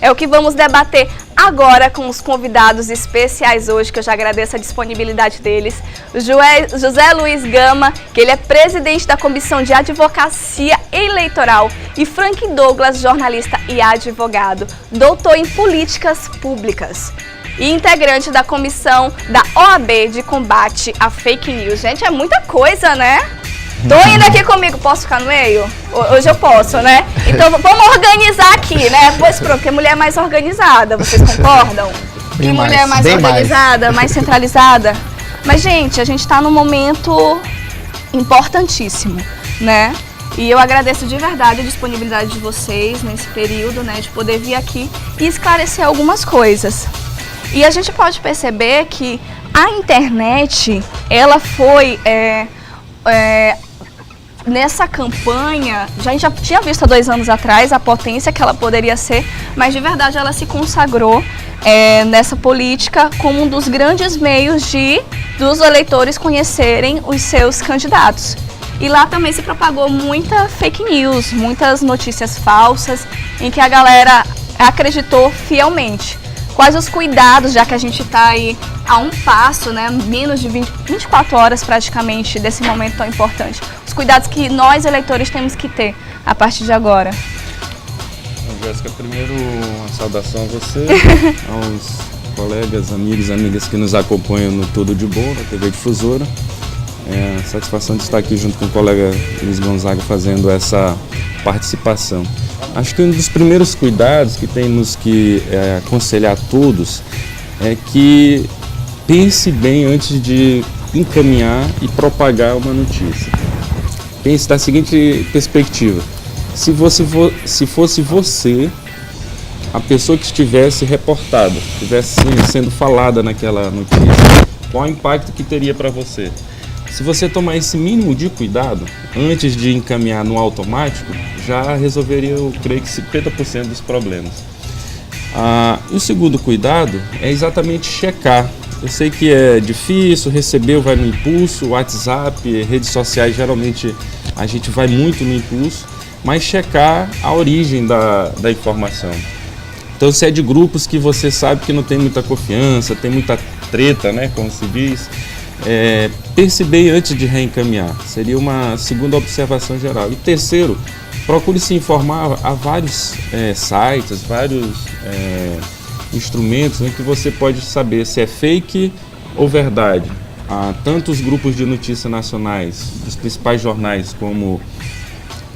É o que vamos debater agora com os convidados especiais hoje, que eu já agradeço a disponibilidade deles. O José Luiz Gama, que ele é presidente da Comissão de Advocacia Eleitoral, e Frank Douglas, jornalista e advogado, doutor em Políticas Públicas e integrante da Comissão da OAB de Combate à Fake News. Gente, é muita coisa, né? Tô indo aqui comigo, posso ficar no meio? Hoje eu posso, né? Então vamos organizar aqui, né? Pois pronto, porque mulher é mais organizada, vocês concordam? Bem que mais, mulher é mais organizada, mais centralizada. Mas, gente, a gente tá num momento importantíssimo, né? E eu agradeço de verdade a disponibilidade de vocês nesse período, né? De poder vir aqui e esclarecer algumas coisas. E a gente pode perceber que a internet, ela foi... nessa campanha, a gente já tinha visto há 2 anos atrás a potência que ela poderia ser, mas de verdade ela se consagrou nessa política como um dos grandes meios dos eleitores conhecerem os seus candidatos. E lá também se propagou muita fake news, muitas notícias falsas, em que a galera acreditou fielmente. Quais os cuidados, já que a gente está aí a um passo, né, menos de 24 horas praticamente desse momento tão importante. Os cuidados que nós, eleitores, temos que ter a partir de agora. Jéssica, primeiro uma saudação a você, aos colegas, amigos e amigas que nos acompanham no Tudo de Bom, na TV Difusora. Satisfação de estar aqui junto com o colega Luiz Gonzaga fazendo essa participação. Acho que um dos primeiros cuidados que temos que aconselhar a todos é que pense bem antes de encaminhar e propagar uma notícia. Pense da seguinte perspectiva: se fosse você, a pessoa que estivesse reportada, estivesse sendo falada naquela notícia, qual o impacto que teria para você? Se você tomar esse mínimo de cuidado, antes de encaminhar no automático, já resolveria, eu creio que 50% dos problemas. O segundo cuidado é exatamente checar. Eu sei que é difícil, recebeu, vai no impulso, WhatsApp, redes sociais, geralmente a gente vai muito no impulso, mas checar a origem da informação. Então, se é de grupos que você sabe que não tem muita confiança, tem muita treta, né, como se diz, pense bem antes de reencaminhar. Seria uma segunda observação geral. E terceiro, procure se informar a vários sites, vários instrumentos em que você pode saber se é fake ou verdade. Há tantos grupos de notícias nacionais, dos principais jornais como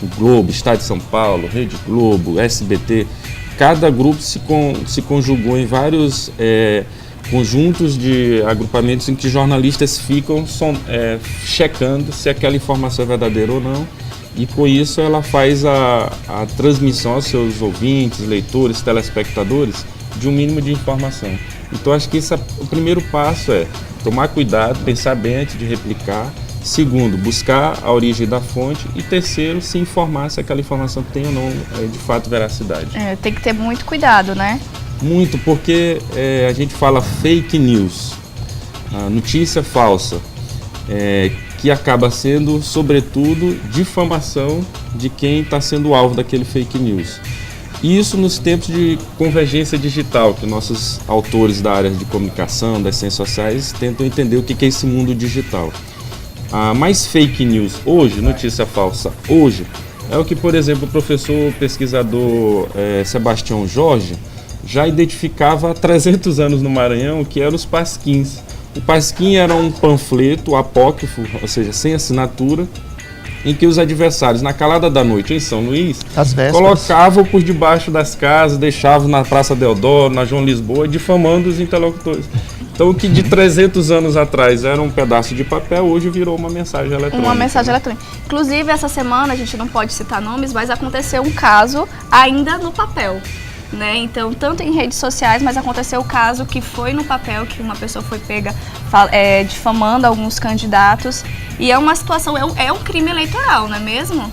o Globo, Estado de São Paulo, Rede Globo, SBT. Cada grupo se conjugou em vários conjuntos de agrupamentos em que jornalistas ficam checando se aquela informação é verdadeira ou não, e com isso ela faz a transmissão aos seus ouvintes, leitores, telespectadores de um mínimo de informação. Então acho que o primeiro passo é tomar cuidado, pensar bem antes de replicar. Segundo, buscar a origem da fonte. E terceiro, se informar se aquela informação tem ou não de fato veracidade. Tem que ter muito cuidado, né? Muito, porque a gente fala fake news, a notícia falsa, que acaba sendo, sobretudo, difamação de quem está sendo alvo daquele fake news. Isso nos tempos de convergência digital, que nossos autores da área de comunicação, das ciências sociais, tentam entender o que é esse mundo digital. Mais fake news hoje, notícia falsa hoje, é o que, por exemplo, o professor pesquisador Sebastião Jorge já identificava há 300 anos no Maranhão, que eram os pasquins. O pasquim era um panfleto apócrifo, ou seja, sem assinatura, em que os adversários, na calada da noite em São Luís, colocavam por debaixo das casas, deixavam na Praça Deodoro, na João Lisboa, difamando os interlocutores. Então, o que de 300 anos atrás era um pedaço de papel, hoje virou uma mensagem eletrônica. Uma mensagem eletrônica. Inclusive, essa semana, a gente não pode citar nomes, mas aconteceu um caso ainda no papel, né? Então, tanto em redes sociais, mas aconteceu o caso que foi no papel, que uma pessoa foi pega difamando alguns candidatos. E é uma situação, é um crime eleitoral, não é mesmo?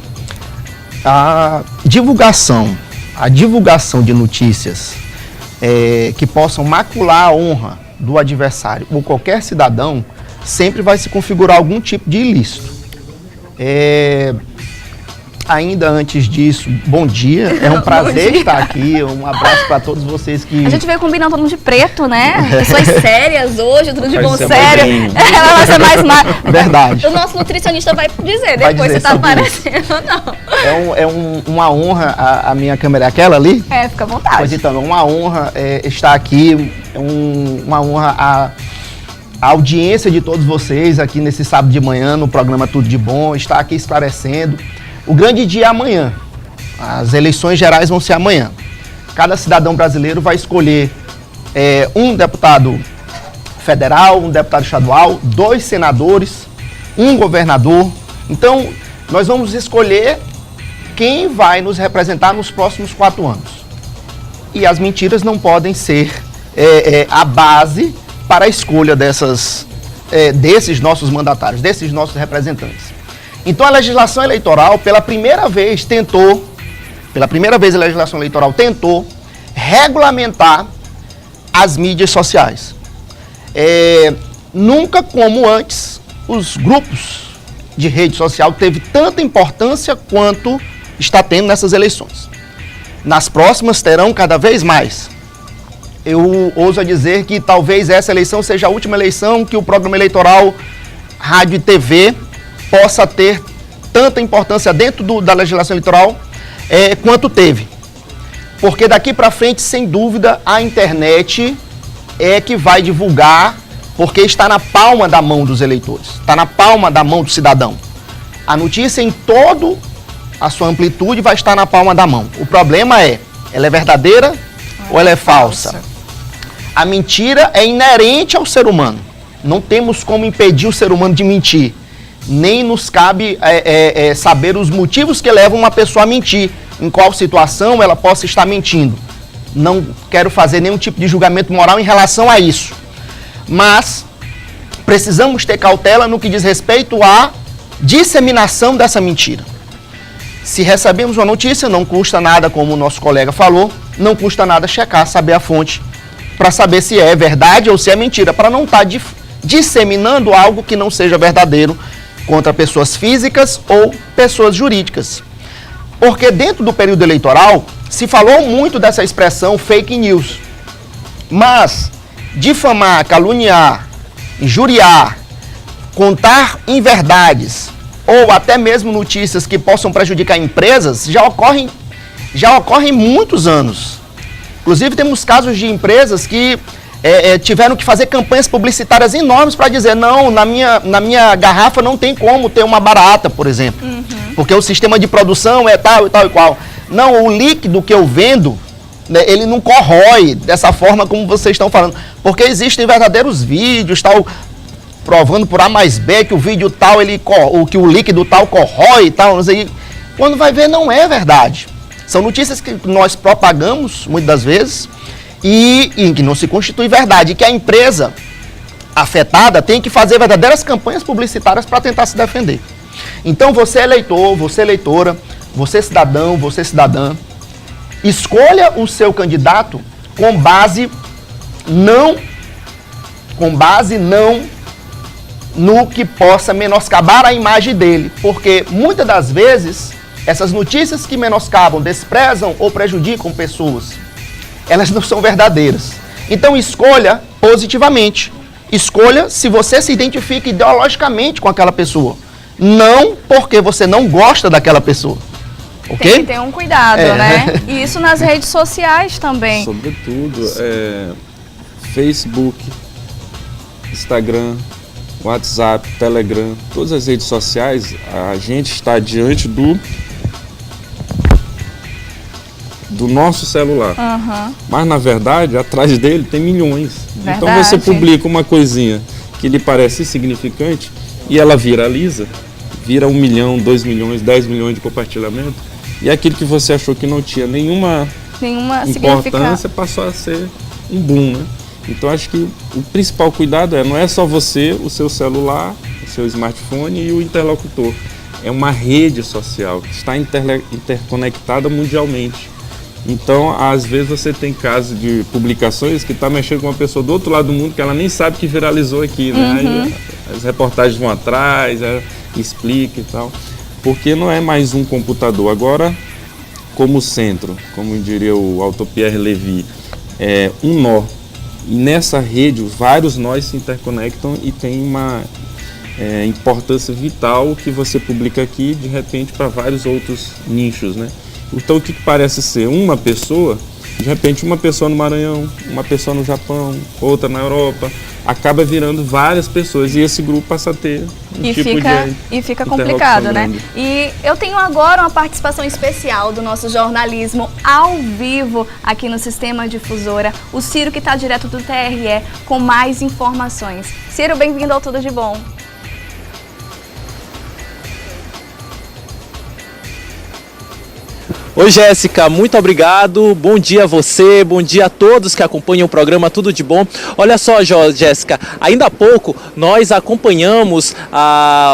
A divulgação de notícias que possam macular a honra do adversário ou qualquer cidadão, sempre vai se configurar algum tipo de ilícito. Ainda antes disso, bom dia. É um prazer estar aqui. Um abraço para todos vocês que... A gente veio combinando todo mundo de preto, né? Pessoas sérias hoje, tudo de bom ser sério. Ela vai ser mais... Verdade. O nosso nutricionista vai dizer Vai depois dizer se tá sobre aparecendo ou não. Uma honra, a minha câmera é aquela ali? É, fica à vontade. Pois então, é uma honra estar aqui, uma honra a audiência de todos vocês aqui nesse sábado de manhã no programa Tudo de Bom, estar aqui esclarecendo. O grande dia é amanhã. As eleições gerais vão ser amanhã. Cada cidadão brasileiro vai escolher um deputado federal, um deputado estadual, 2 senadores, um governador. Então, nós vamos escolher quem vai nos representar nos próximos 4 anos. E as mentiras não podem ser a base para a escolha desses nossos mandatários, desses nossos representantes. Então a legislação eleitoral, pela primeira vez a legislação eleitoral tentou regulamentar as mídias sociais. Nunca como antes, os grupos de rede social teve tanta importância quanto está tendo nessas eleições. Nas próximas terão cada vez mais. Eu ouso dizer que talvez essa eleição seja a última eleição que o programa eleitoral rádio e TV possa ter tanta importância dentro da legislação eleitoral quanto teve. Porque daqui para frente, sem dúvida, a internet é que vai divulgar, porque está na palma da mão dos eleitores, está na palma da mão do cidadão. A notícia em toda a sua amplitude vai estar na palma da mão. O problema ela é verdadeira ou ela é falsa? A mentira é inerente ao ser humano. Não temos como impedir o ser humano de mentir. Nem nos cabe saber os motivos que levam uma pessoa a mentir, em qual situação ela possa estar mentindo. Não quero fazer nenhum tipo de julgamento moral em relação a isso. Mas precisamos ter cautela no que diz respeito à disseminação dessa mentira. Se recebemos uma notícia, não custa nada, como o nosso colega falou, não custa nada checar, saber a fonte, para saber se é verdade ou se é mentira, para não estar disseminando algo que não seja verdadeiro contra pessoas físicas ou pessoas jurídicas. Porque dentro do período eleitoral se falou muito dessa expressão fake news. Mas difamar, caluniar, injuriar, contar inverdades ou até mesmo notícias que possam prejudicar empresas já ocorrem muitos anos. Inclusive temos casos de empresas que tiveram que fazer campanhas publicitárias enormes para dizer, não, na minha garrafa não tem como ter uma barata, por exemplo. Porque o sistema de produção é tal e tal e qual. Não, o líquido que eu vendo, né, ele não corrói dessa forma como vocês estão falando. Porque existem verdadeiros vídeos, tal, provando por A mais B que o vídeo tal, que o líquido tal corrói e tal, não sei. Quando vai ver, não é verdade. São notícias que nós propagamos, muitas das vezes, e que não se constitui verdade, que a empresa afetada tem que fazer verdadeiras campanhas publicitárias para tentar se defender. Então você eleitor, você eleitora, você cidadão, você cidadã, escolha o seu candidato com base não no que possa menoscabar a imagem dele, porque muitas das vezes essas notícias que menoscabam, desprezam ou prejudicam pessoas, elas não são verdadeiras. Então escolha positivamente. Escolha se você se identifica ideologicamente com aquela pessoa. Não porque você não gosta daquela pessoa. Ok? Tem que ter um cuidado, né? E isso nas redes sociais também. Sobretudo, Facebook, Instagram, WhatsApp, Telegram, todas as redes sociais, a gente está diante do nosso celular. Mas, na verdade, atrás dele tem milhões. Verdade. Então, você publica uma coisinha que lhe parece insignificante e ela viraliza, vira 1 milhão, 2 milhões, 10 milhões de compartilhamento, e aquilo que você achou que não tinha nenhuma importância passou a ser um boom, né? Então, acho que o principal cuidado não é só você, o seu celular, o seu smartphone e o interlocutor. É uma rede social que está interconectada mundialmente. Então, às vezes você tem casos de publicações que está mexendo com uma pessoa do outro lado do mundo que ela nem sabe que viralizou aqui, né? Aí, as reportagens vão atrás, explica e tal. porque não é mais um computador. Agora, como centro, como diria o Auto Pierre Levy, é um nó. E nessa rede, vários nós se interconectam e tem uma importância vital que você publica aqui, de repente, para vários outros nichos, né? Então, o que parece ser uma pessoa, de repente, uma pessoa no Maranhão, uma pessoa no Japão, outra na Europa, acaba virando várias pessoas e esse grupo passa a ter e fica complicado, né? E eu tenho agora uma participação especial do nosso jornalismo ao vivo aqui no Sistema Difusora, o Ciro, que está direto do TRE com mais informações. Ciro, bem-vindo ao Tudo de Bom. Oi, Jéssica, muito obrigado. Bom dia a você, bom dia a todos que acompanham o programa Tudo de Bom. Olha só, Jéssica, ainda há pouco nós acompanhamos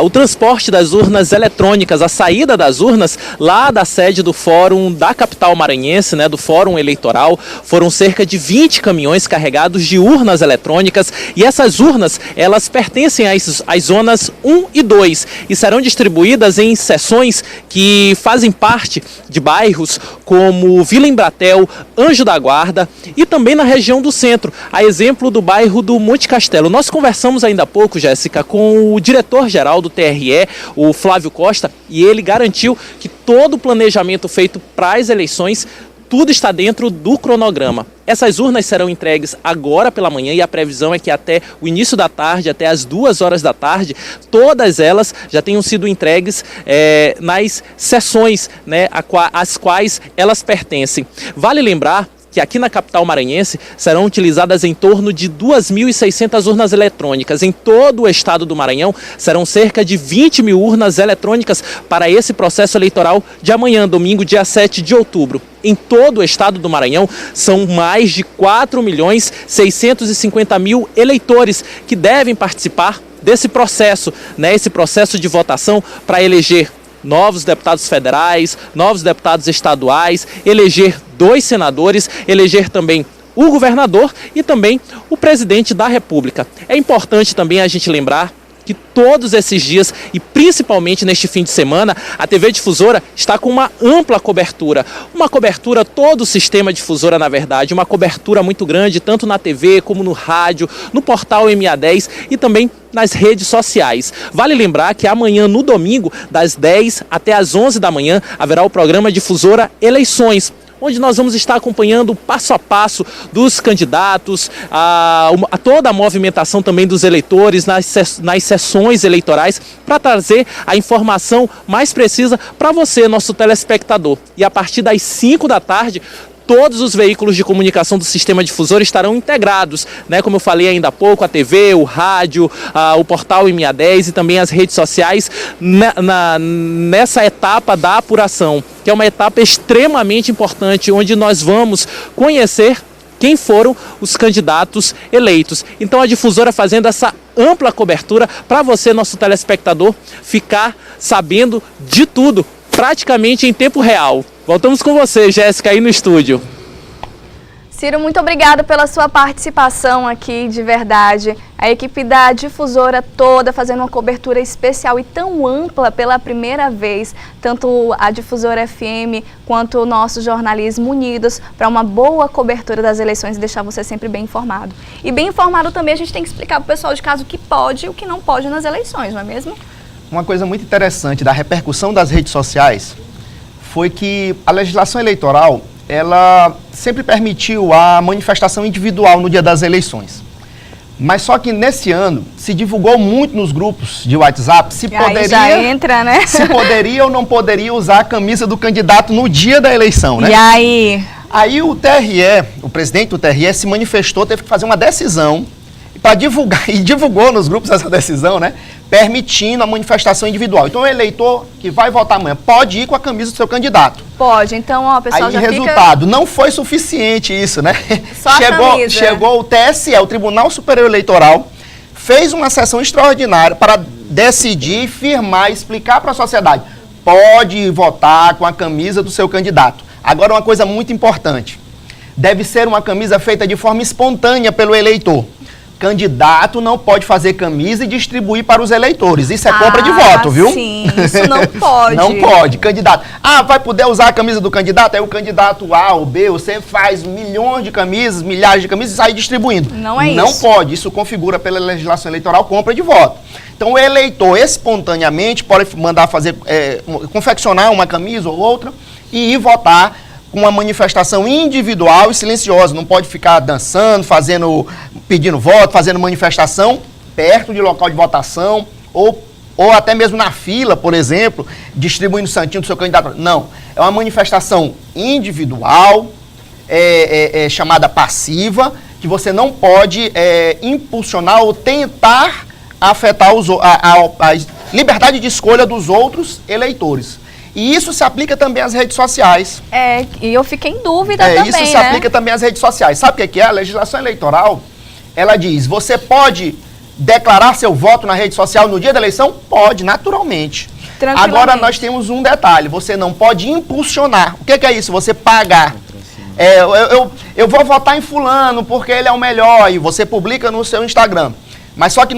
o transporte das urnas eletrônicas, a saída das urnas lá da sede do Fórum da capital maranhense, né, do Fórum Eleitoral. Foram cerca de 20 caminhões carregados de urnas eletrônicas e essas urnas, elas pertencem às zonas 1 e 2 e serão distribuídas em seções que fazem parte de bairros como Vila Embratel, Anjo da Guarda e também na região do centro, a exemplo do bairro do Monte Castelo. Nós conversamos ainda há pouco, Jéssica, com o diretor-geral do TRE, o Flávio Costa, e ele garantiu que todo o planejamento feito para as eleições, tudo está dentro do cronograma. Essas urnas serão entregues agora pela manhã e a previsão é que até o início da tarde, até as 2 horas da tarde, todas elas já tenham sido entregues nas sessões, né, às quais elas pertencem. Vale lembrar que aqui na capital maranhense serão utilizadas em torno de 2.600 urnas eletrônicas. Em todo o estado do Maranhão serão cerca de 20 mil urnas eletrônicas para esse processo eleitoral de amanhã, domingo, dia 7 de outubro. Em todo o estado do Maranhão são mais de 4.650.000 eleitores que devem participar desse processo, né, esse processo de votação para eleger novos deputados federais, novos deputados estaduais, eleger 2 senadores, eleger também o governador e também o presidente da República. É importante também a gente lembrar que todos esses dias e principalmente neste fim de semana, a TV Difusora está com uma ampla cobertura. Uma cobertura, todo o sistema Difusora, na verdade, uma cobertura muito grande, tanto na TV como no rádio, no portal MA10 e também nas redes sociais. Vale lembrar que amanhã, no domingo, das 10 até as 11 da manhã, haverá o programa Difusora Eleições, onde nós vamos estar acompanhando passo a passo dos candidatos, a toda a movimentação também dos eleitores nas sessões eleitorais, para trazer a informação mais precisa para você, nosso telespectador. E a partir das 5 da tarde, todos os veículos de comunicação do Sistema Difusora estarão integrados, né? Como eu falei ainda há pouco, a TV, o rádio, o portal MA10 e também as redes sociais nessa etapa da apuração, que é uma etapa extremamente importante, onde nós vamos conhecer quem foram os candidatos eleitos. Então a Difusora fazendo essa ampla cobertura para você, nosso telespectador, ficar sabendo de tudo, praticamente em tempo real. Voltamos com você, Jéssica, aí no estúdio. Ciro, muito obrigada pela sua participação aqui, de verdade. A equipe da Difusora toda fazendo uma cobertura especial e tão ampla pela primeira vez, tanto a Difusora FM quanto o nosso jornalismo unidos para uma boa cobertura das eleições e deixar você sempre bem informado. E bem informado também a gente tem que explicar para o pessoal de casa o que pode e o que não pode nas eleições, não é mesmo? Uma coisa muito interessante da repercussão das redes sociais foi que a legislação eleitoral, ela sempre permitiu a manifestação individual no dia das eleições. Mas só que nesse ano se divulgou muito nos grupos de WhatsApp se poderia, já entra, né? Se poderia ou não poderia usar a camisa do candidato no dia da eleição, né? E aí? Aí o TRE, o presidente do TRE se manifestou, teve que fazer uma decisão para divulgar, e divulgou nos grupos essa decisão, né? Permitindo a manifestação individual. Então o eleitor que vai votar amanhã pode ir com a camisa do seu candidato. Pode, então ó, pessoal, aí, já resultado, não foi suficiente isso, né? Só a camisa. Chegou o TSE, o Tribunal Superior Eleitoral, fez uma sessão extraordinária para decidir, firmar, explicar para a sociedade. Pode votar com a camisa do seu candidato. Agora uma coisa muito importante, deve ser uma camisa feita de forma espontânea pelo eleitor. Candidato não pode fazer camisa e distribuir para os eleitores. Isso é compra de voto, viu? Sim, isso não pode. Não pode. Candidato. Ah, vai poder usar a camisa do candidato? Aí o candidato A ou B, você faz milhões de camisas, milhares de camisas e sai distribuindo. Não é isso. Não pode. Isso configura pela legislação eleitoral compra de voto. Então o eleitor espontaneamente pode mandar fazer, confeccionar uma camisa ou outra e ir votar com uma manifestação individual e silenciosa. Não pode ficar dançando, pedindo voto, fazendo manifestação perto de local de votação ou até mesmo na fila, por exemplo, distribuindo o santinho do seu candidato. Não. É uma manifestação individual, chamada passiva, que você não pode impulsionar ou tentar afetar a liberdade de escolha dos outros eleitores. E isso se aplica também às redes sociais. E eu fiquei em dúvida também, isso se aplica também às redes sociais. Sabe o que é? A legislação eleitoral, ela diz, você pode declarar seu voto na rede social no dia da eleição? Pode, naturalmente. Agora nós temos um detalhe, você não pode impulsionar. O que é isso? Você pagar. Eu vou votar em fulano porque ele é o melhor e você publica no seu Instagram. Mas só que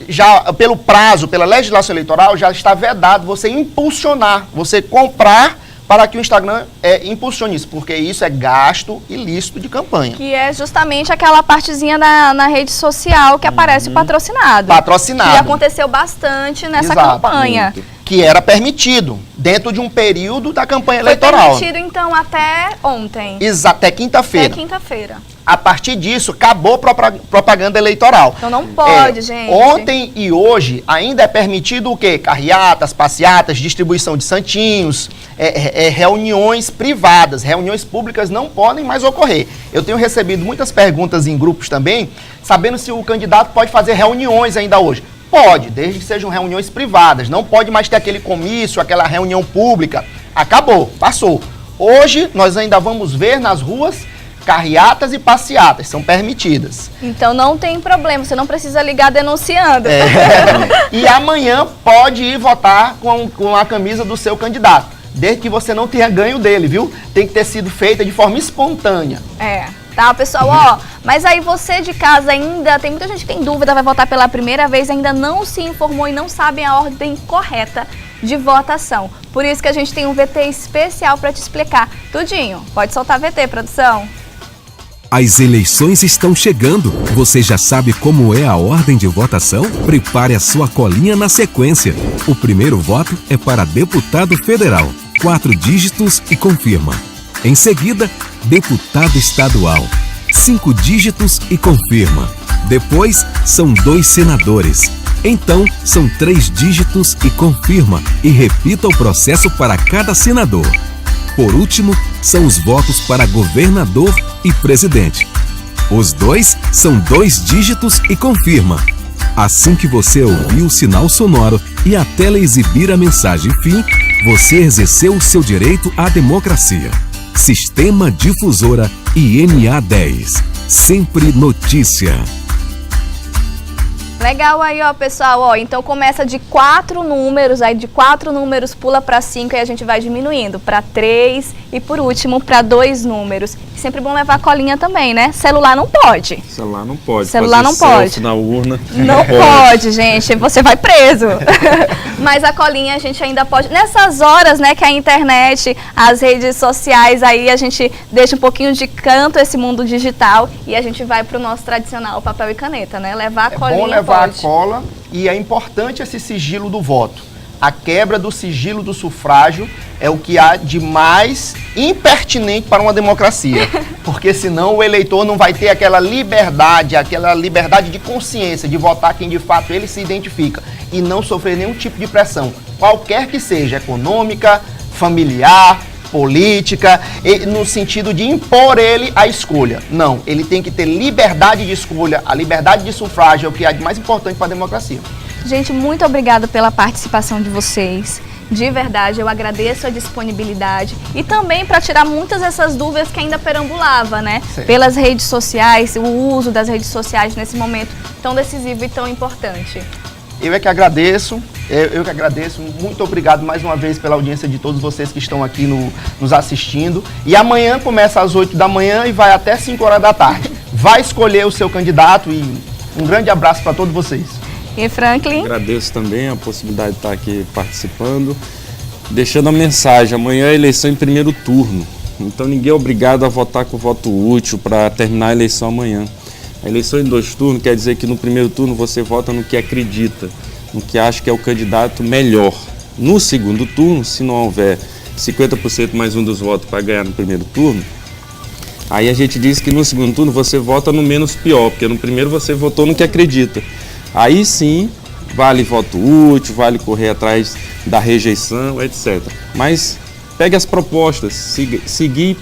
já pelo prazo, pela legislação eleitoral, já está vedado você impulsionar, você comprar para que o Instagram impulsione isso, porque isso é gasto ilícito de campanha. Que é justamente aquela partezinha na rede social que aparece o patrocinado. Patrocinado. Que aconteceu bastante nessa campanha. Que era permitido dentro de um período da campanha eleitoral. Foi permitido, então, até ontem. Até quinta-feira. Até quinta-feira. A partir disso, acabou propaganda eleitoral. Então não pode, gente. Ontem e hoje ainda é permitido o quê? Carreatas, passeatas, distribuição de santinhos, reuniões privadas, reuniões públicas não podem mais ocorrer. Eu tenho recebido muitas perguntas em grupos também, sabendo se o candidato pode fazer reuniões ainda hoje. Pode, desde que sejam reuniões privadas. Não pode mais ter aquele comício, aquela reunião pública. Acabou, passou. Hoje nós ainda vamos ver nas ruas carreatas e passeatas, são permitidas. Então não tem problema, você não precisa ligar denunciando. E amanhã pode ir votar com a camisa do seu candidato, desde que você não tenha ganho dele, viu? Tem que ter sido feita de forma espontânea. Tá, pessoal, mas aí você de casa ainda, tem muita gente que tem dúvida, vai votar pela primeira vez, ainda não se informou e não sabe a ordem correta de votação. Por isso que a gente tem um VT especial para te explicar tudinho. Pode soltar VT, produção. As eleições estão chegando. Você já sabe como é a ordem de votação? Prepare a sua colinha na sequência. O primeiro voto é para deputado federal. 4 dígitos e confirma. Em seguida, deputado estadual. 5 dígitos e confirma. Depois, são 2 senadores. Então, são 3 dígitos e confirma. E repita o processo para cada senador. Por último, são os votos para governador e presidente. Os 2 são 2 dígitos e confirma. Assim que você ouvir o sinal sonoro e a tela exibir a mensagem fim, você exerceu o seu direito à democracia. Sistema Difusora INA 10. Sempre notícia. Legal aí, pessoal, então começa de 4 números, aí de 4 números pula para 5 e a gente vai diminuindo para 3 e por último para 2 números. Sempre bom levar colinha também, né? Celular não pode. Celular não pode. Celular não pode. Na urna. Não pode, gente, você vai preso. Mas a colinha a gente ainda pode. Nessas horas, né, que a internet, as redes sociais, aí a gente deixa um pouquinho de canto esse mundo digital e a gente vai pro nosso tradicional papel e caneta, né? Levar a colinha. É bom levar a cola e é importante esse sigilo do voto. A quebra do sigilo do sufrágio é o que há de mais impertinente para uma democracia. Porque senão o eleitor não vai ter aquela liberdade de consciência, de votar quem de fato ele se identifica e não sofrer nenhum tipo de pressão, qualquer que seja, econômica, familiar, política, no sentido de impor ele a escolha. Não, ele tem que ter liberdade de escolha, a liberdade de sufrágio é o que há de mais importante para a democracia. Gente, muito obrigada pela participação de vocês. De verdade, eu agradeço a disponibilidade e também para tirar muitas dessas dúvidas que ainda perambulava, né? Sim. Pelas redes sociais, o uso das redes sociais nesse momento tão decisivo e tão importante. Eu é que agradeço, muito obrigado mais uma vez pela audiência de todos vocês que estão aqui nos assistindo. E amanhã começa às 8 da manhã e vai até 5 horas da tarde. Vai escolher o seu candidato e Um grande abraço para todos vocês. E Franklin? Agradeço também a possibilidade de estar aqui participando, deixando a mensagem, amanhã é a eleição em primeiro turno, então ninguém é obrigado a votar com voto útil para terminar a eleição amanhã. A eleição em 2 turnos quer dizer que no primeiro turno você vota no que acredita, no que acha que é o candidato melhor. No segundo turno, se não houver 50% mais um dos votos para ganhar no primeiro turno, aí a gente diz que no segundo turno você vota no menos pior, porque no primeiro você votou no que acredita. Aí sim, vale voto útil, vale correr atrás da rejeição, etc. Mas pegue as propostas, seguir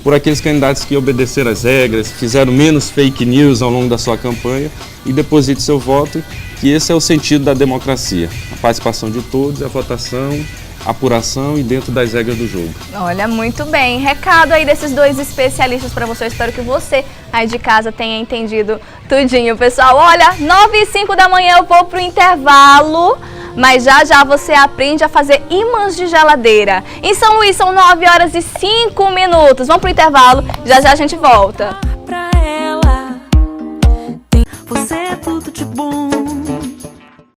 por aqueles candidatos que obedeceram às regras, fizeram menos fake news ao longo da sua campanha e deposite seu voto, que esse é o sentido da democracia. A participação de todos, a votação, a apuração e dentro das regras do jogo. Olha, muito bem. Recado aí desses 2 especialistas para você. Eu espero que você aí de casa tenha entendido tudinho, pessoal. Olha, 9h05 da manhã eu vou pro intervalo, mas já você aprende a fazer ímãs de geladeira. Em São Luís são 9h05. Vamos pro intervalo, já a gente volta.